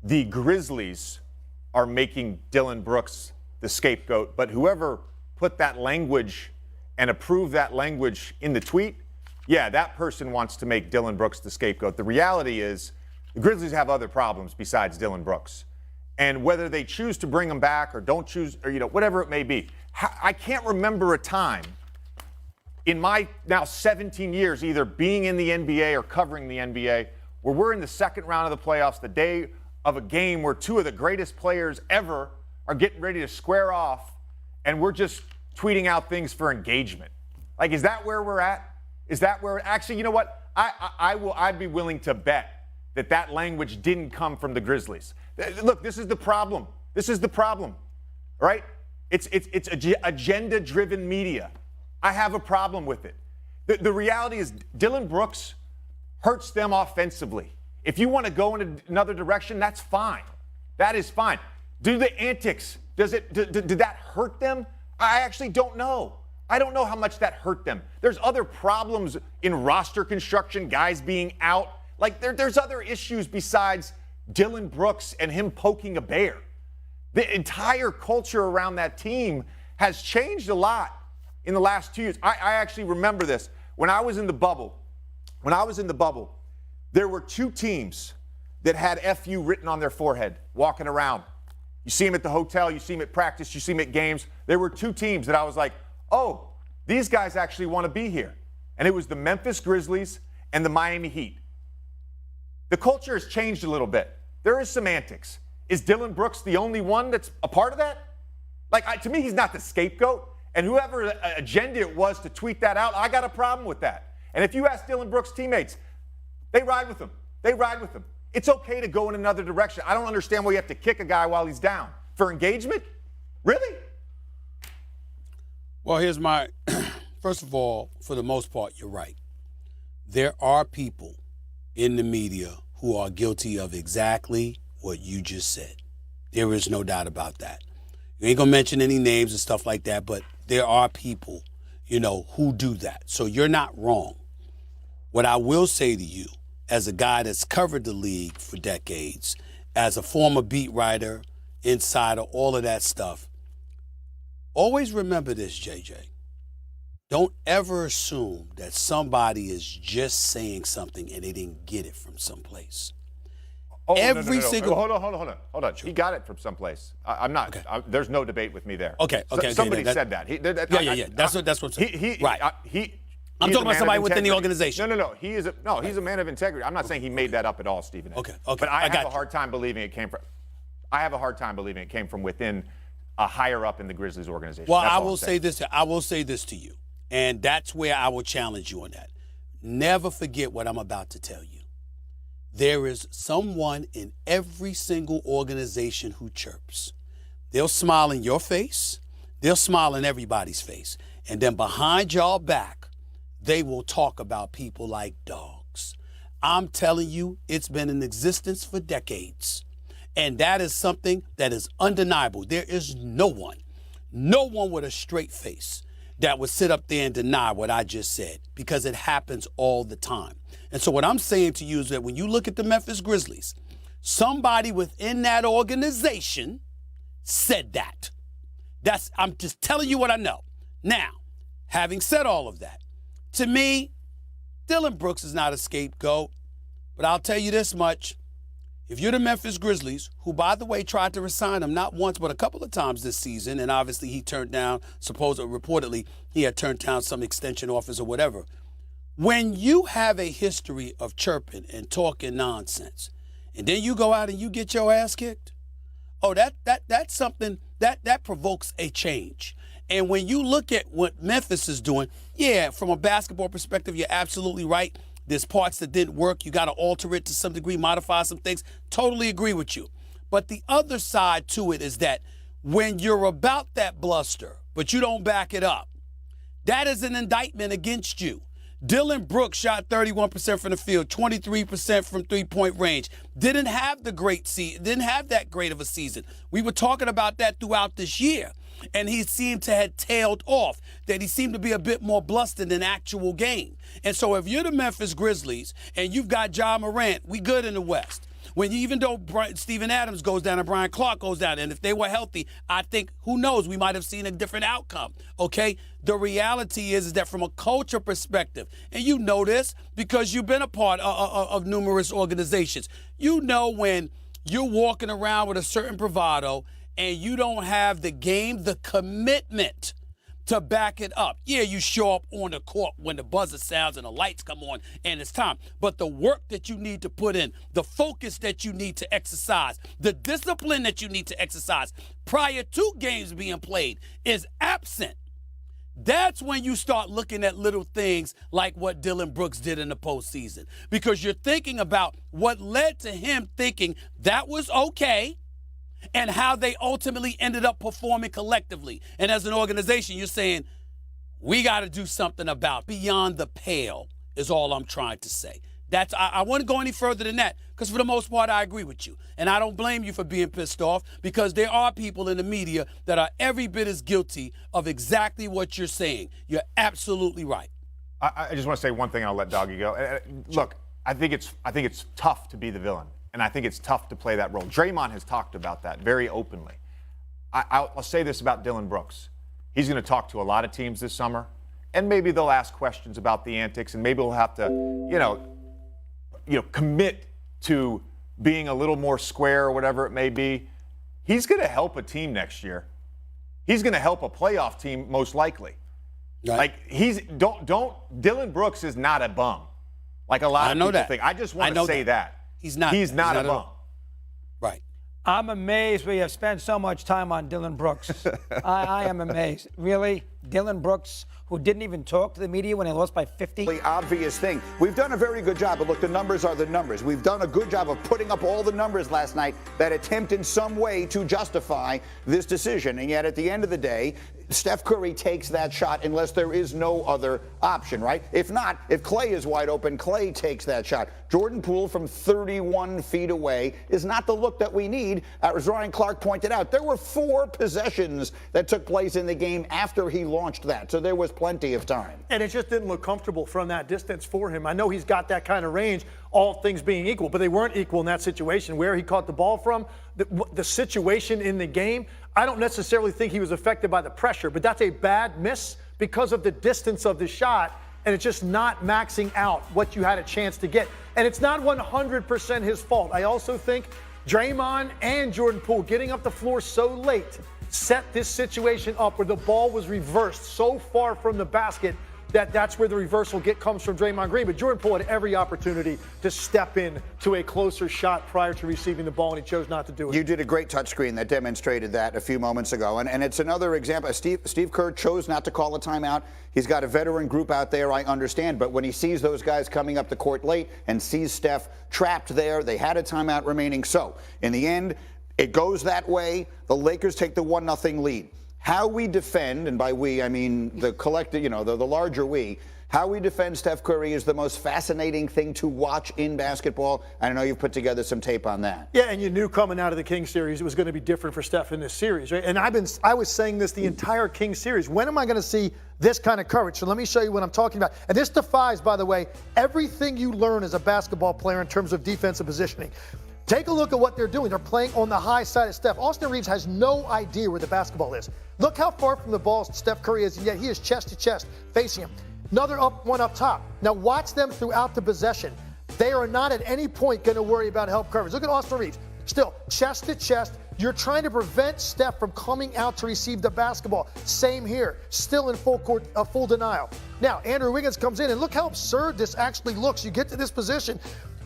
the Grizzlies are making Dillon Brooks the scapegoat, but whoever put that language and approved that language in the tweet, yeah, that person wants to make Dillon Brooks the scapegoat. The reality is the Grizzlies have other problems besides Dillon Brooks. And whether they choose to bring him back or don't choose, or, whatever it may be, I can't remember a time in my now 17 years either being in the NBA or covering the NBA where we're in the second round of the playoffs, the day of a game where two of the greatest players ever are getting ready to square off, and we're just tweeting out things for engagement. Like, is that where we're at? Is that where, actually, you know what? I'd be willing to bet that language didn't come from the Grizzlies. Look, this is the problem. This is the problem, right? It's agenda-driven media. I have a problem with it. The reality is Dillon Brooks hurts them offensively. If you want to go in another direction, that's fine. That is fine. Do the antics, did that hurt them? I actually don't know. I don't know how much that hurt them. There's other problems in roster construction, guys being out. Like, there's other issues besides Dillon Brooks and him poking a bear. The entire culture around that team has changed a lot in the last 2 years. I actually remember this. When I was in the bubble, there were two teams that had FU written on their forehead walking around. You see them at the hotel, you see them at practice, you see them at games. There were two teams that I was like, oh, these guys actually want to be here. And it was the Memphis Grizzlies and the Miami Heat. The culture has changed a little bit. There is semantics. Is Dillon Brooks the only one that's a part of that? Like, to me, he's not the scapegoat. And whoever agenda it was to tweet that out, I got a problem with that. And if you ask Dillon Brooks' teammates, they ride with him. They ride with him. It's okay to go in another direction. I don't understand why you have to kick a guy while he's down. For engagement? Really? Well, here's my, first of all, for the most part, you're right. There are people in the media who are guilty of exactly what you just said. There is no doubt about that. You ain't gonna mention any names and stuff like that, but there are people, who do that. So you're not wrong. What I will say to you, as a guy that's covered the league for decades, as a former beat writer, insider, all of that stuff, always remember this, JJ. Don't ever assume that somebody is just saying something and they didn't get it from someplace. Oh, every single. Hold on. Sure. He got it from someplace. I'm not. Okay. There's no debate with me there. Okay. Somebody said that. Yeah. That's what I'm saying. Right. I'm talking about somebody within the organization. No. He's a man of integrity. I'm not saying he made that up at all, Stephen. Okay. But I have a hard time believing it came from. I have a hard time believing it came from within a higher up in the Grizzlies organization. Well, I will say this to you, and that's where I will challenge you on that. Never forget what I'm about to tell you. There is someone in every single organization who chirps. They'll smile in your face. They'll smile in everybody's face. And then behind y'all back, they will talk about people like dogs. I'm telling you, it's been in existence for decades. And that is something that is undeniable. There is no one with a straight face that would sit up there and deny what I just said, because it happens all the time. And so what I'm saying to you is that when you look at the Memphis Grizzlies, somebody within that organization said that. I'm just telling you what I know. Now, having said all of that, to me, Dillon Brooks is not a scapegoat, but I'll tell you this much. If you're the Memphis Grizzlies, who, by the way, tried to resign him not once but a couple of times this season, and obviously he turned down, reportedly, he had turned down some extension offers or whatever. When you have a history of chirping and talking nonsense, and then you go out and you get your ass kicked, that's something that provokes a change. And when you look at what Memphis is doing, yeah, from a basketball perspective, you're absolutely right. There's parts that didn't work. You got to alter it to some degree, modify some things. Totally agree with you. But the other side to it is that when you're about that bluster, but you don't back it up, that is an indictment against you. Dillon Brooks shot 31% from the field, 23% from three-point range. Didn't have that great of a season. We were talking about that throughout this year. And he seemed to have tailed off, that he seemed to be a bit more blustered in actual game. And so if you're the Memphis Grizzlies and you've got Ja Morant, we good in the West. Even though Steven Adams goes down and Brian Clark goes down, and if they were healthy, I think, who knows, we might have seen a different outcome, okay? The reality is that from a culture perspective, and you know this because you've been a part of numerous organizations, you know when you're walking around with a certain bravado and you don't have the commitment to back it up. Yeah, you show up on the court when the buzzer sounds and the lights come on and it's time. But the work that you need to put in, the focus that you need to exercise, the discipline that you need to exercise prior to games being played is absent. That's when you start looking at little things like what Dillon Brooks did in the postseason, because you're thinking about what led to him thinking that was okay and how they ultimately ended up performing collectively. And as an organization, you're saying, we got to do something about beyond the pale is all I'm trying to say. I wouldn't go any further than that because for the most part, I agree with you. And I don't blame you for being pissed off because there are people in the media that are every bit as guilty of exactly what you're saying. You're absolutely right. I just want to say one thing and I'll let Doggy go. Look, I think it's tough to be the villain. And I think it's tough to play that role. Draymond has talked about that very openly. I'll say this about Dillon Brooks. He's going to talk to a lot of teams this summer, and maybe they'll ask questions about the antics, and maybe we'll have to, commit to being a little more square or whatever it may be. He's going to help a team next year. He's going to help a playoff team most likely. Right. Like Dillon Brooks is not a bum. Like a lot of people think. I just want to say that. He's not a bum. Right. I'm amazed we have spent so much time on Dillon Brooks. I am amazed. Really? Dillon Brooks, who didn't even talk to the media when they lost by 50? The obvious thing. We've done a very good job, but look, the numbers are the numbers. We've done a good job of putting up all the numbers last night that attempt in some way to justify this decision. And yet at the end of the day, Steph Curry takes that shot unless there is no other option, right? If not, if Klay is wide open, Klay takes that shot. Jordan Poole from 31 feet away is not the look that we need. As Ryan Clark pointed out, there were 4 possessions that took place in the game after he launched that, so there was plenty of time. And it just didn't look comfortable from that distance for him. I know he's got that kind of range, all things being equal, but they weren't equal in that situation. Where he caught the ball from, the situation in the game, I don't necessarily think he was affected by the pressure, but that's a bad miss because of the distance of the shot, and it's just not maxing out what you had a chance to get. And it's not 100% his fault. I also think Draymond and Jordan Poole getting up the floor so late set this situation up where the ball was reversed so far from the basket that's where the reversal comes from Draymond Green. But Jordan Poole had every opportunity to step in to a closer shot prior to receiving the ball, and he chose not to do it. You did a great touchscreen that demonstrated that a few moments ago. And it's another example. Steve Kerr chose not to call a timeout. He's got a veteran group out there, I understand. But when he sees those guys coming up the court late and sees Steph trapped there, they had a timeout remaining. So in the end, it goes that way. The Lakers take the 1-0 lead. How we defend, and by we, I mean the collective, the larger we, how we defend Steph Curry is the most fascinating thing to watch in basketball. I know you've put together some tape on that. Yeah, and you knew coming out of the Kings series it was going to be different for Steph in this series, right? And I was saying this the entire Kings series. When am I going to see this kind of coverage? So let me show you what I'm talking about. And this defies, by the way, everything you learn as a basketball player in terms of defensive positioning. Take a look at what they're doing. They're playing on the high side of Steph. Austin Reeves has no idea where the basketball is. Look how far from the ball Steph Curry is, and yet he is chest to chest facing him. Another one up top. Now watch them throughout the possession. They are not at any point going to worry about help coverage. Look at Austin Reeves. Still, chest to chest. You're trying to prevent Steph from coming out to receive the basketball. Same here. Still in full denial. Now, Andrew Wiggins comes in, and look how absurd this actually looks. You get to this position.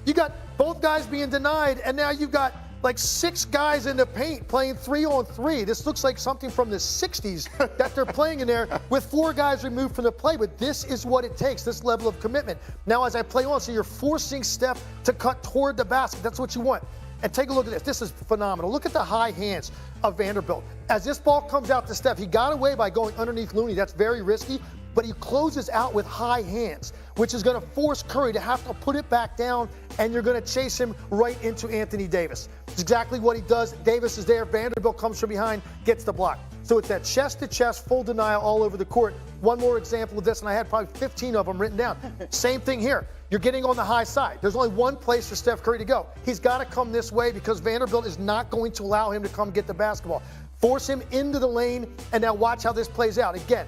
You got both guys being denied, and now you've got like 6 guys in the paint playing 3-on-3. This looks like something from the 60s that they're playing in there with 4 guys removed from the play. But this is what it takes, this level of commitment. Now, as I play on, so you're forcing Steph to cut toward the basket. That's what you want. And take a look at this. This is phenomenal. Look at the high hands of Vanderbilt. As this ball comes out to Steph, he got away by going underneath Looney. That's very risky. But he closes out with high hands, which is going to force Curry to have to put it back down and you're going to chase him right into Anthony Davis. It's exactly what he does. Davis is there. Vanderbilt comes from behind, gets the block. So it's that chest-to-chest, full denial all over the court. One more example of this, and I had probably 15 of them written down. Same thing here. You're getting on the high side. There's only one place for Steph Curry to go. He's got to come this way because Vanderbilt is not going to allow him to come get the basketball. Force him into the lane, and now watch how this plays out. Again,